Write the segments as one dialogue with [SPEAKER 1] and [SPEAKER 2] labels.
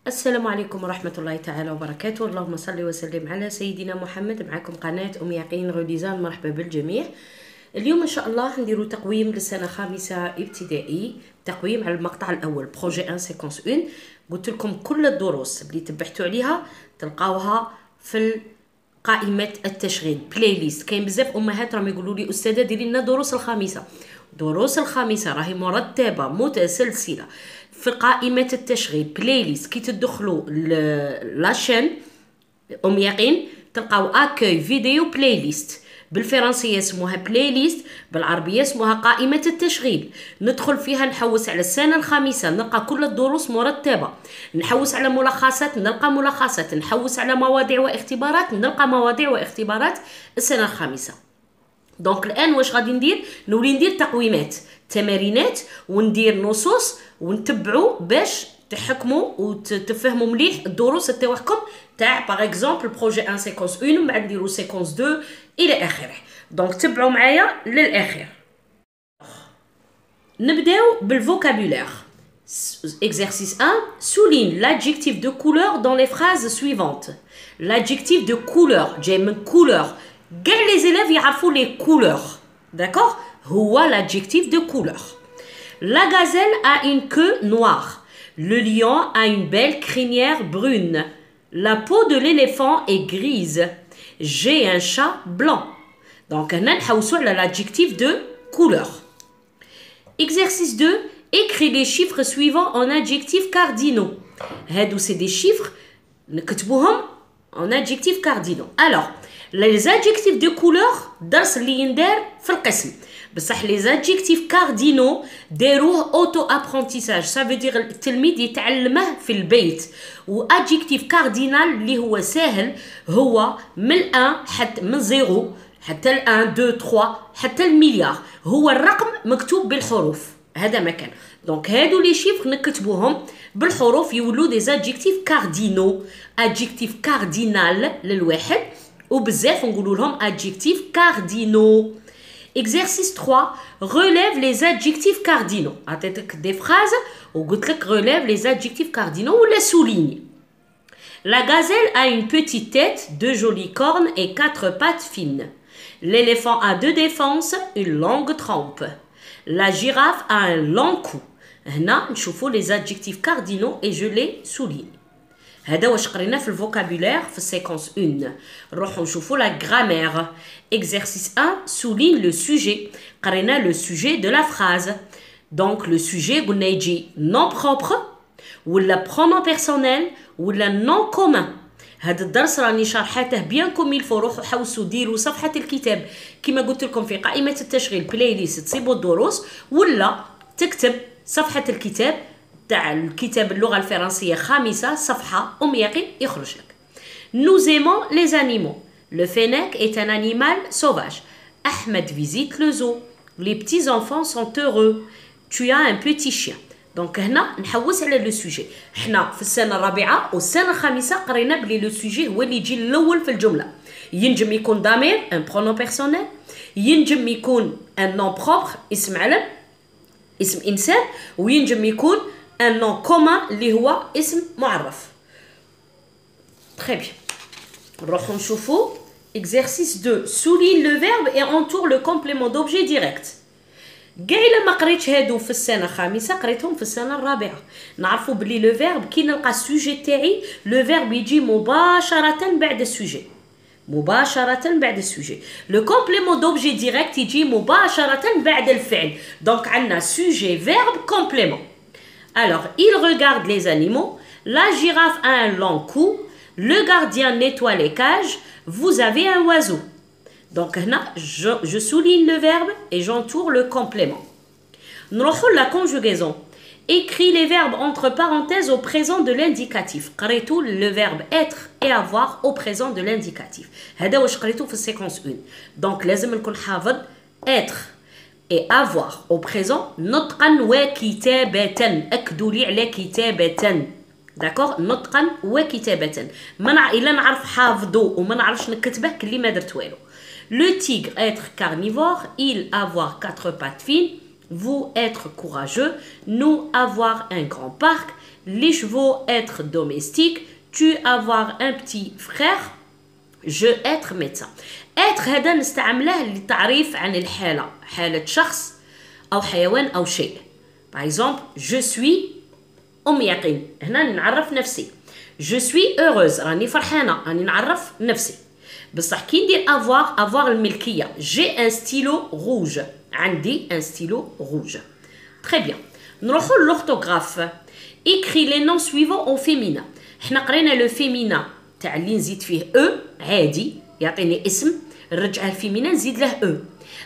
[SPEAKER 1] السلام عليكم ورحمة الله تعالى وبركاته. اللهم صل وسلم على سيدنا محمد. معكم قناة أم يقين غوديزان. مرحبا بالجميع. اليوم إن شاء الله نديرو تقويم للسنة خامسة ابتدائي، تقويم على المقطع الأول بروجي 1 سيكونس 1. قلت لكم كل الدروس اللي تبحثوا عليها تلقاوها في قائمة التشغيل بلاي ليست. كاين بزاف أمهات راهم يقولوا لي أستاذة ديري لنا دروس الخامسة. دروس الخامسة راهي مرتبة متسلسلة في قائمة التشغيل بلاي ليست. كي تدخلوا لاشين أم يقين تلقاو اكوي فيديو بلاي ليست. بالفرنسية اسمها بلاي ليست، بالعربية اسمها قائمة التشغيل. ندخل فيها نحوس على السنة الخامسة نلقى كل الدروس مرتبة، نحوس على ملخصات نلقى ملخصات، نحوس على مواضيع واختبارات نلقى مواضيع واختبارات السنة الخامسة. دونك الان واش غادي ندير؟ نولي ندير تقويمات تمارينات وندير نصوص ونتبعوا باش تحكموا وتفهموا مليح الدروس تاعكم تاع باغ اكزومبل بروجي 1 سيكونس 1 ومن بعد نديروا سيكونس 2 الى اخره. دونك تبعوا معايا للاخر. نبداو بالفوكابولير. Exercice 1, souligne l'adjectif de couleur dans les phrases suivantes. L'adjectif de couleur, جاي من couleur. Quels les élèves يعرفوا les couleurs. D'accord? هو l'adjectif de couleur. La gazelle a une queue noire. Le lion a une belle crinière brune. La peau de l'éléphant est grise. J'ai un chat blanc. Donc, on a l'adjectif de couleur. Exercice 2. Écris les chiffres suivants en adjectifs cardinaux. Hadou, c'est des chiffres. نكتبوهم en adjectifs cardinaux. Alors, les adjectifs de couleur درس اللي يندار في القسم. بصح les adjectifs cardinaux داروه auto apprentissage. Ça veut dire التلميذ يتعلمه في البيت. و adjectif cardinal اللي هو سهل هو من 1 حتى من 0 حتى ال 1 2 3 حتى المليار. هو الرقم مكتوب بالحروف. هذا مكان. دونك هادو لي شيفر نكتبوهم بالحروف يولوا دي adjectifs cardinaux. adjectif cardinal للواحد وبزاف نقولوا لهم adjectifs cardinaux. Exercice 3, relève les adjectifs cardinaux. عطيتك des phrases وقلت لك relève les adjectifs cardinaux ou les souligne. La gazelle a une petite tête, 2 jolies cornes et 4 pattes fines. L'éléphant a 2 défenses, une longue trompe. La girafe a un long cou. هنا نشوفوا les adjectifs cardinaux et je les souligne. هذا واش قرينا في الفوكابولير في السيكونس 1. نروحوا نشوفوا لا غرامير. Exercice 1, souligne le sujet. قرينا le sujet de la phrase. Donc le sujet قلنا يجي nom propre ولا pronom personnel ولا nom commun. هذا الدرس راني شرحته بيان كوم يلفو. روحوا حوسوا ديروا صفحة الكتاب كما قلت لكم في قائمة التشغيل بلاي ليست تصيبوا الدروس ولا تكتب صفحة الكتاب تاع الكتاب اللغة الفرنسية خامسة صفحة أم يقين يخرج لك. Nous aimons les animaux. Le fennec est un animal sauvage. Ahmed visite le zoo. Les petits enfants sont heureux. Tu as un petit chien. Donc هنا نحوس على لو سوجي. حنا في السنة الرابعة والسنة الخامسة قرينا بلي لو سوجي هو اللي يجي الأول في الجملة. ينجم يكون ضمير un pronom personnel. ينجم يكون un nom propre اسم علم اسم إنسان. وينجم يكون un nom commun اللي هو اسم معرف. Très bien. نروحو نشوفو exercice 2. Souligne le verbe et entoure le complément d'objet direct. كاع الا ما قريتش هادو في السنه الخامسه قريتهم في السنه الرابعه. نعرفوا بلي لو فيرب كي نلقى السوجي تاعي لو فيرب يجي مباشره بعد السوجي. مباشره بعد السوجي. لو كومبليمون دوبجي ديريكت يجي مباشره بعد الفعل. دونك عندنا سوجي فيرب كومبليمون. Alors, il regarde les animaux. La girafe a un long cou. Le gardien nettoie les cages. Vous avez un oiseau. Donc, je souligne le verbe et j'entoure le complément. Nous avons la conjugaison. Écris les verbes entre parenthèses au présent de l'indicatif. قريتو le verbe être et avoir au présent de l'indicatif. هذا واش قريتو في السيكونس 1. Donc, لازم نكون حافظ être et avoir au présent نطقا وكتابة. أكدوا لي على كتابة. داكوغ نطقا وكتابة. إلا نعرف حافظو وما نعرفش نكتبه كلي ما درت والو. Le tigre être carnivore, il avoir 4 pattes fines, vous être courageux, nous avoir un grand parc, les chevaux être domestique, tu avoir un petit frère, je être médecin. être هذا نستعمله للتعريف عن الحالة، حالة شخص أو حيوان أو شيء. par exemple je suis أم يقين، هنا نعرف نفسي. je suis heureuse، راني فرحانة، راني نعرف نفسي. بصح كي ندير avoir الملكية، j'ai un stylo rouge، عندي un stylo rouge. très bien. نروحو للorthographe. écris les noms suivants au féminin. حنا قرينا لو فيمينا تاع اللي نزيد فيه او عادي يعطيني اسم، نرجعه الفيمينا نزيد له او.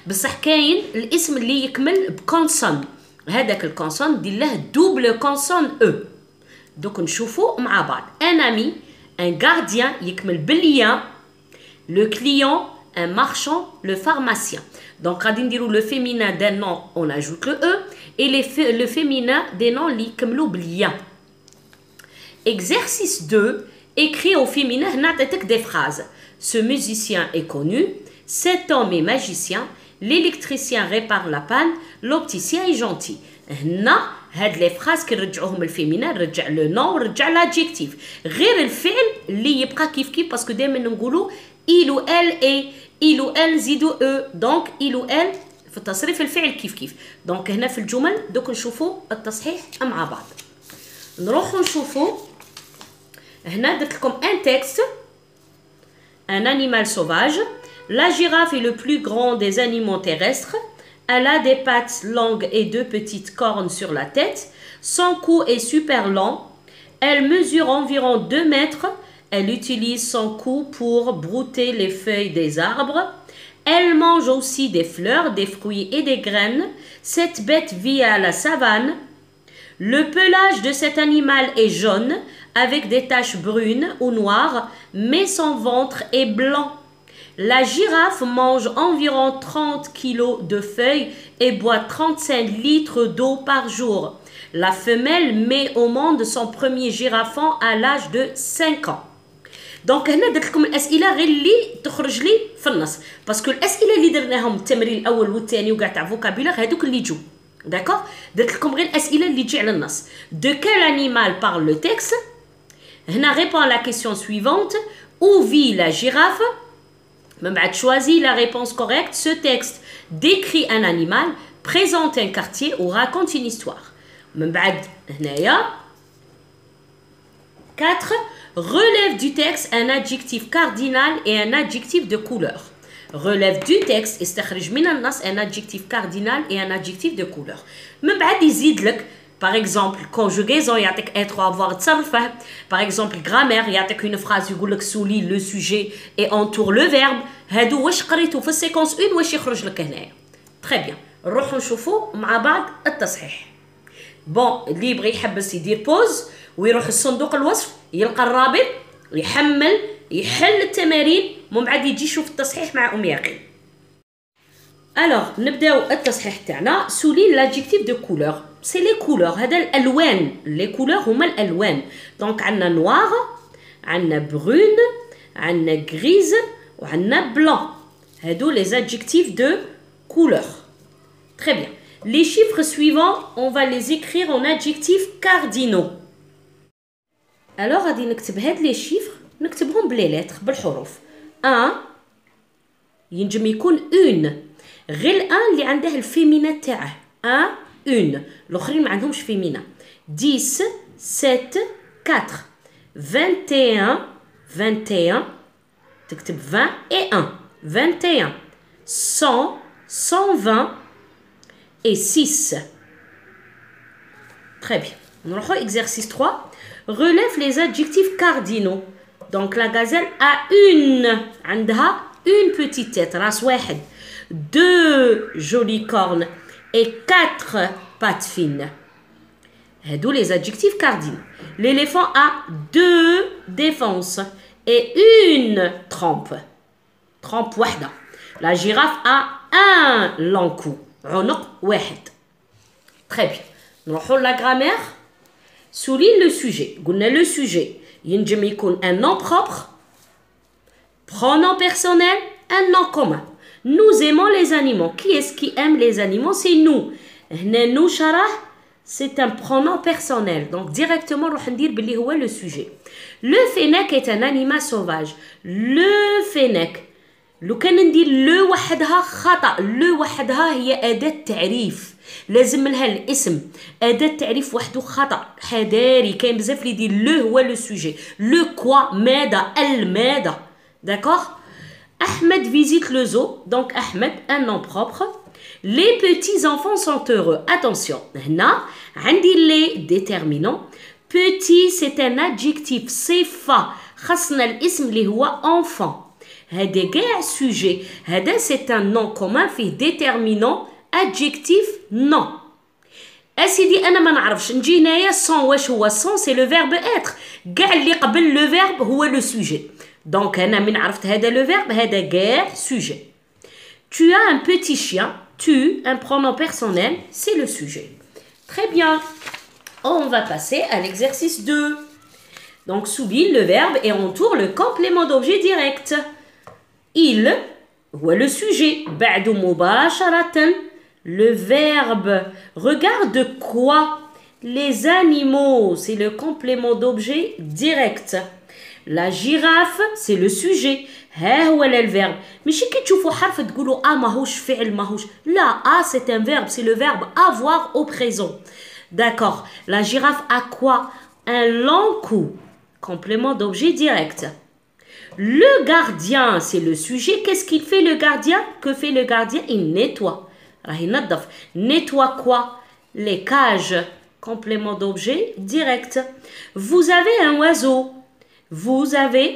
[SPEAKER 1] بصح كاين الاسم اللي يكمل بكونسون، هذاك الكونسون دير له دوبل كونسون او. دوك نشوفو مع بعض. ان امي، ان غارديان يكمل باليان، لو كليون، un marchand, le pharmacien. Donc, غادي نديرو le féminin d'un nom, on ajoute le e, et le féminin des noms اللي يكملوا باليا. Exercice 2, écrit au féminin, نعطيتك des phrases. Ce musicien est connu, cet homme est magicien, l'électricien répare la panne, l'opticien est gentil. هنا هاد لي فراز كنرجعوهم الفيمينا، نرجع لو نون ونرجع لادجيكتيف، غير الفعل اللي يبقى كيف كيف، باسكو دائما نقولوا il ou elle et il ou elle نزيدو او، دونك il ou elle في التصريف الفعل كيف كيف. دونك هنا في الجمل دوك نشوفوا التصحيح مع بعض. نروحوا نشوفوا هنا درت لكم ان تكست. un animal sauvage. La girafe est le plus grand des animaux terrestres. Elle a des pattes longues et deux petites cornes sur la tête. Son cou est super long. Elle mesure environ 2 mètres. Elle utilise son cou pour brouter les feuilles des arbres. Elle mange aussi des fleurs, des fruits et des graines. Cette bête vit à la savane. Le pelage de cet animal est jaune avec des taches brunes ou noires, mais son ventre est blanc. La girafe mange environ 30 kilos de feuilles et boit 35 litres d'eau par jour. La femelle met au monde son premier girafon à l'âge de 5 ans. دونك هنا درت لكم الاسئله غير اللي تخرج لي في النص، باسكو الاسئله اللي درناهم التمرين الاول والثاني وكاع تاع فوكابولير هذوك اللي جو داكوغ. درت لكم غير الاسئله اللي تجي على النص. de quel animal parle le texte. هنا répond à la question suivante. où vit la girafe. من بعد choisis la réponse correcte. Ce texte décrit un animal, présente un quartier ou raconte une histoire. من بعد هنايا 4. relève du texte un adjectif cardinal et un adjectif de couleur. relève du texte استخرج من النص un adjectif cardinal et un adjectif de couleur. من بعد يزيد لك par exemple conjugaison يعطيك être ou avoir تصرف فيه. par exemple grammaire يعطيك une phrase يقول لك souligne le sujet et entoure le verbe. هادو واش قريتو في السيكونس 1 واش يخرج لك هنايا. très bien. نروحو نشوفو مع بعض التصحيح. بون اللي يبغي يحبس يدير بوز ويروح لصندوق الوصف يلقى الرابط يحمل يحل التمارين ومن بعد يجي يشوف التصحيح مع ام يقين. الوغ نبداو التصحيح تاعنا. سولين لادجيكتيف دو كولور. سي لي كولور، هذا الالوان. لي كولور هما الالوان. دونك عندنا نوار، عندنا برون، عندنا غريز وعندنا بلان. هادو لي adjectifs de couleur. Très bien. Les chiffres suivants, on va les écrire en adjectifs cardinaux. Alors, غادي نكتب هاد لي شيفر نكتبهم بلي لتر بالحروف. 1 ينجم يكون اون، غير الان اللي عنده الفيمينا تاعه 1 اون، الاخرين ما عندهمش فيمينا. 10 7 4 21 21 تكتب 20 et 1 21 100 120 et 6. Très bien. نروحو exercice 3. relève les adjectifs cardinaux. Donc la gazelle a une عندها une petite tête راس واحد, 2 jolies cornes et 4 pattes fines. هادو les adjectifs cardinaux. L'éléphant a 2 défenses et une trempe. trempe واحدة. La girafe a un long cou. عنق واحد. Très bien. نروحو la grammaire. Souligne le sujet. قلنا le sujet ينجم يكون un nom propre, pronom personnel, un nom commun. Nous aimons les animaux. Qui est-ce qui aime les animaux? C'est nous. هنا nous شراه c'est un pronom personnel. Donc, directement, on va dire le sujet. Le fennec est un animal sauvage. Le fennec. لو كان ندير لو وحدها خطأ. لو وحدها هي أداة تعريف. لازم لها الاسم. أداة تعريف وحده خطأ. حذاري كاين بزاف اللي يدير لو هو لو سوجي. لو كوا ماذا الماذا. داكوغ. Ahmed visite le zoo. Donc Ahmed, un nom propre. Les petits enfants sont heureux. Attention. هنا عندي les déterminants. Petit c'est un adjectif. صفة. خصنا الاسم اللي هو enfant. هذا كاع sujet. هذا c'est un nom commun فيه déterminant adjectif non. اسيدي انا ما نعرفش نجي هنايا sans واش هو sans c'est le verbe être. كاع اللي قبل le verbe هو le sujet. Donc انا من عرفت هذا le verbe هذا كاع sujet. Tu as un petit chien. Tu, un pronom personnel, c'est le sujet. Très bien. On va passer à l'exercice 2. Donc souligne le verbe et entoure le complément d'objet direct. Il هو le sujet. بعد مباشرة. Le verbe. Regarde quoi? Les animaux, c'est le complément d'objet direct. La girafe, c'est le sujet. ها هو le verbe. ماشي كي تشوفوا حرف تقولوا ماهوش فعل ماهوش. لا c'est un verbe, c'est le verbe avoir au présent. D'accord. La girafe a quoi? Un long cou. Complément d'objet direct. Le gardien, c'est le sujet. Qu'est-ce qu'il fait le gardien? Que fait le gardien? Il nettoie. Nettoie quoi? Les cages. Complément d'objet direct. Vous avez un oiseau. Vous avez,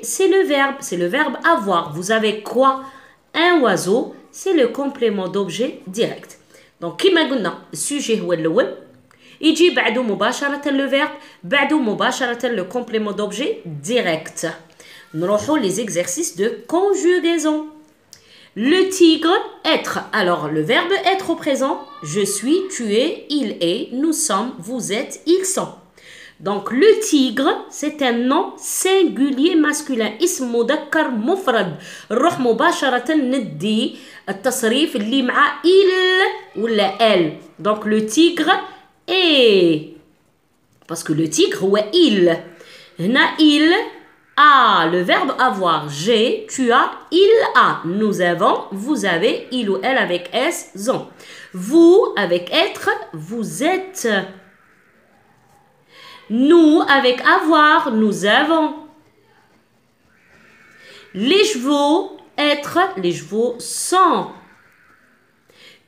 [SPEAKER 1] c'est le verbe avoir. Vous avez quoi? Un oiseau, c'est le complément d'objet direct. Donc, كما قلنا السوجي هو الأول. يجي بعده مباشرة le verbe, بعده مباشرة le complément d'objet direct. نروحوا les exercices de conjugaison. Le tigre, être. Alors, le verbe être au présent. Je suis, tu es, il est, nous sommes, vous êtes, ils sont. Donc, le tigre, c'est un nom singulier masculin. اسم مذكر مفرد. نروح مباشرة ندي التصريف اللي مع il ولا elle. Donc, le tigre est. Parce que le tigre, هو il. هنا il a. Le verbe avoir. J'ai, tu as, il a. Nous avons, vous avez, il ou elle avec s, ont. Vous avec être, vous êtes. Nous, avec avoir, nous avons. Les chevaux, être, les chevaux sont.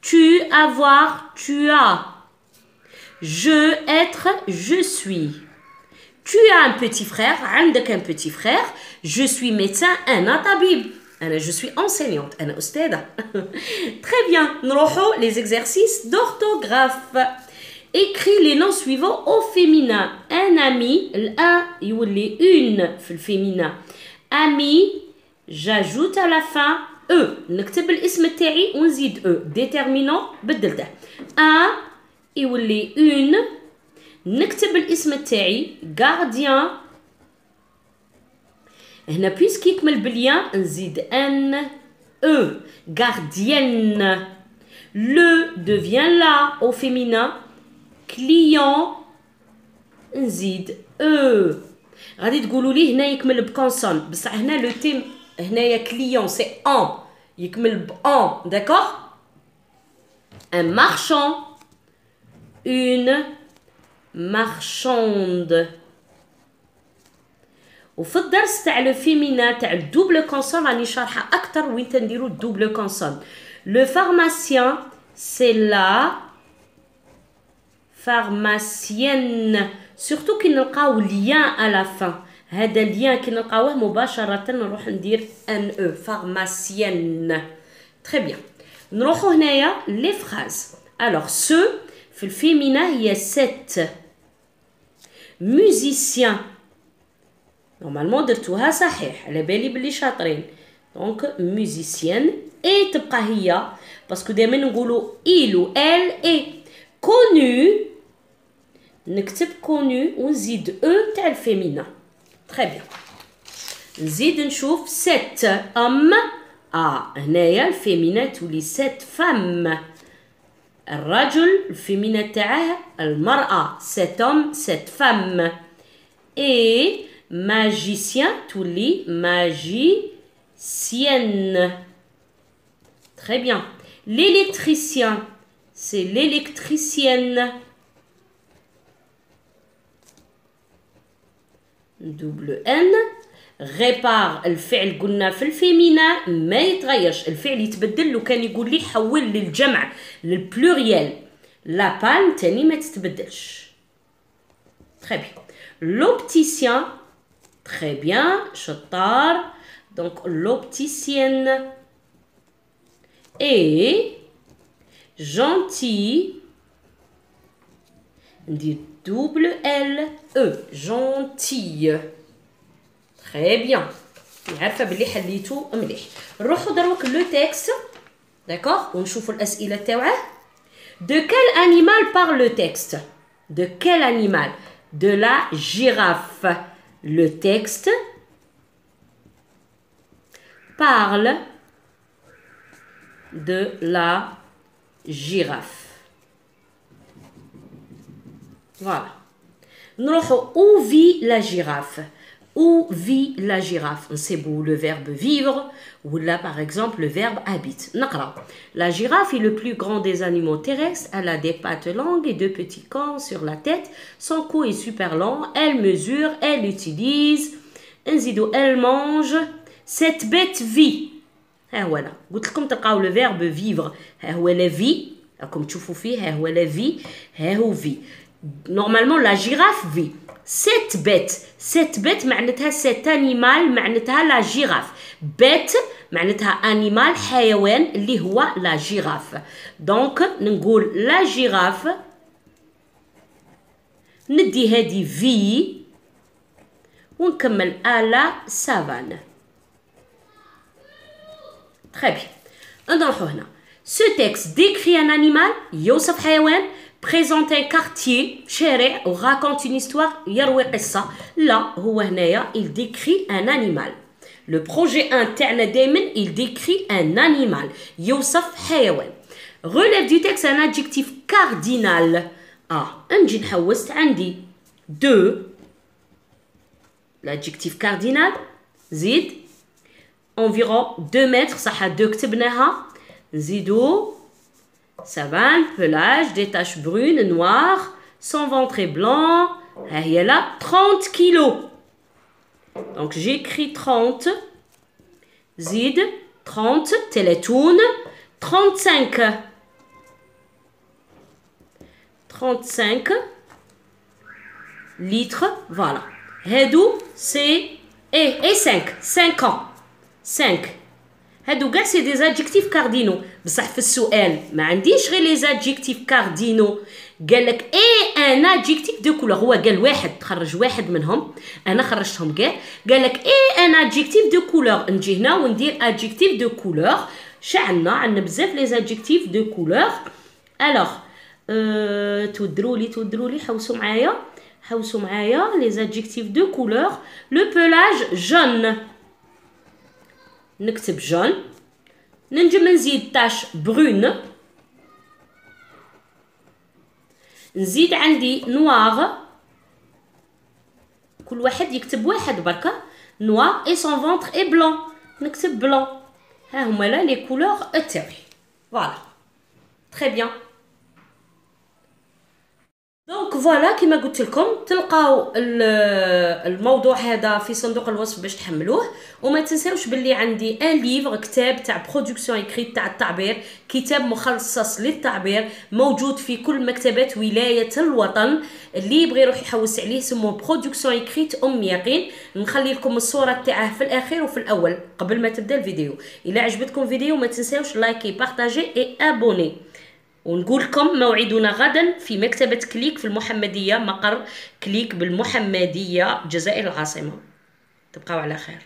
[SPEAKER 1] Tu, avoir, tu as. Je, être, je suis. Tu as un petit frère, عندك un petit frère. Je suis médecin, أنا طبيب. Je suis enseignante, أنا أستاذة. Très bien, نروحوا les exercices d'orthographe. Écris les noms suivants au féminin. Un ami, un يولي une في الفيمينا. Ami, j'ajoute à la fin e. نكتب الاسم تاعي ونزيد e. Déterminant بدلته. Un يولي une. نكتب الاسم تاعي gardien. هنا بيسك يكمل بالياء نزيد ان e. Gardienne. Le devient la au féminin. Client نزيد e. غادي تقولوا لي هنا يكمل بكونسون بصح هنا لو تيم هنايا كليون سي ان يكمل ب ان داكوغ. Un marchand. Une marchande. وفي الدرس تاع لو فيمينا تاع الدوبل كونسون راني شارحه اكثر وين تنديروا الدوبل كونسون. لو pharmacien c'est la pharmacienne. surtout كي نلقاو lien à la fin. هذا lien كي نلقاوه مباشرة نروح ندير ان او pharmacienne. très bien. نروحو هنايا les phrases. alors ce في الفيمينا هي cette. musicien نورمالمون درتوها صحيح على بالي بلي شاطرين. دونك musicienne اي تبقى هي باسكو دائما نقولوا il و elle et connu نكتب connu ونزيد او تاع الفيمينا. très bien. نزيد نشوف cette homme. هنايا الفيمينا تولي cette femme. الرجل الفيمينا تاعه المرأة cet homme cette femme et magicien تولي magicienne. Très bien. L'électricien c'est l'électricienne. double N. ريبار الفعل قلنا في الفيمينا ما يتغيرش، الفعل يتبدل لو كان يقول لي حول للجمع للبلوريال. لا بالم تاني ما تتبدلش. très bien. l'opticien très bien شطار donc l'opticienne et gentil ندير double L E gentille. Très bien. عارفه بلي حليتو مليح. نروحو دروك لو تكست داكوغ ونشوفو الاسئله تاوعه. De quel animal parle le texte? De quel animal? De la girafe. Le texte parle de la girafe. Voilà. نروحو où vit la girafe? Où vit la girafe? C'est beau le verbe vivre ou là par exemple le verbe habite. نقرأ. La girafe est le plus grand des animaux terrestres. Elle a des pattes longues et deux petits cornes sur la tête. Son cou est super long. Elle mesure, elle utilise. نزيدو elle mange. Cette bête vit. ها هو أنا قلت لكم تلقاو le verbe vivre. ها هو la vie. راكم تشوفوا فيه ها هو la vie. ها هو vie. Normalement la girafe vit. Cette bête معناتها cet animal معناتها la girafe. bête معناتها animal حيوان اللي هو la girafe. donc نقول la girafe ندي هذه في ونكمل à la savane. très bien. نروحو هنا. ce texte décrit un animal يوصف حيوان. présente un quartier شارع ou raconte une histoire يروي قصة. لا هو هنايا il décrit un animal. le projet 1 تاعنا دائما il décrit un animal يوصف حيوان. relève du texte un adjectif cardinal. نجي نحوست عندي 2 l'adjectif cardinal زيد environ 2 mètres صح 2 كتبناها نزيدو savane, pelage, des taches brunes, noires, son ventre est blanc. Il y a là 30 kilos. Donc j'écris 30. Zid, 30, télétoon, 35. 35 litres, voilà. Hedou, c'est... Et 5 ans. 5. هادو كاع سي دي زادجيكتيف كاردينو بصح في السؤال ما عنديش غير لي زادجيكتيف كاردينو قال لك اي ان ادجيكتيف دو كولور هو قال واحد تخرج واحد منهم انا خرجتهم كاع قال لك اي ان ادجيكتيف دو كولور نجي هنا وندير ادجيكتيف دو كولور عندنا بزاف لي زادجيكتيف دو كولور الوغ تودروا لي حوسوا معايا لي زادجيكتيف دو كولور لو بولاج جون نكتب جون ننجم نزيد تاش برون نزيد عندي نواغ كل واحد يكتب واحد بركا نواغ اي سون فونتر اي بلون نكتب بلون ها هما لا لي كولور تاعي فوالا تري بيان. دونك فوالا كيما قلت لكم تلقاو الموضوع هذا في صندوق الوصف باش تحملوه وما تنساوش باللي عندي ان ليفر كتاب تاع برودكسيون اكريت تاع التعبير كتاب مخصص للتعبير موجود في كل مكتبات ولاية الوطن اللي يبغي يروح يحوس عليه سموه برودكسيون اكريت يقين. نخلي لكم الصورة تاعه في الاخير وفي الاول قبل ما تبدا الفيديو. الى عجبتكم الفيديو ما تنساوش لايكي بارطاجي اي ابوني ونقول لكم موعدنا غدا في مكتبة كليك في المحمدية مقر كليك بالمحمدية جزائر العاصمة. تبقاو على خير.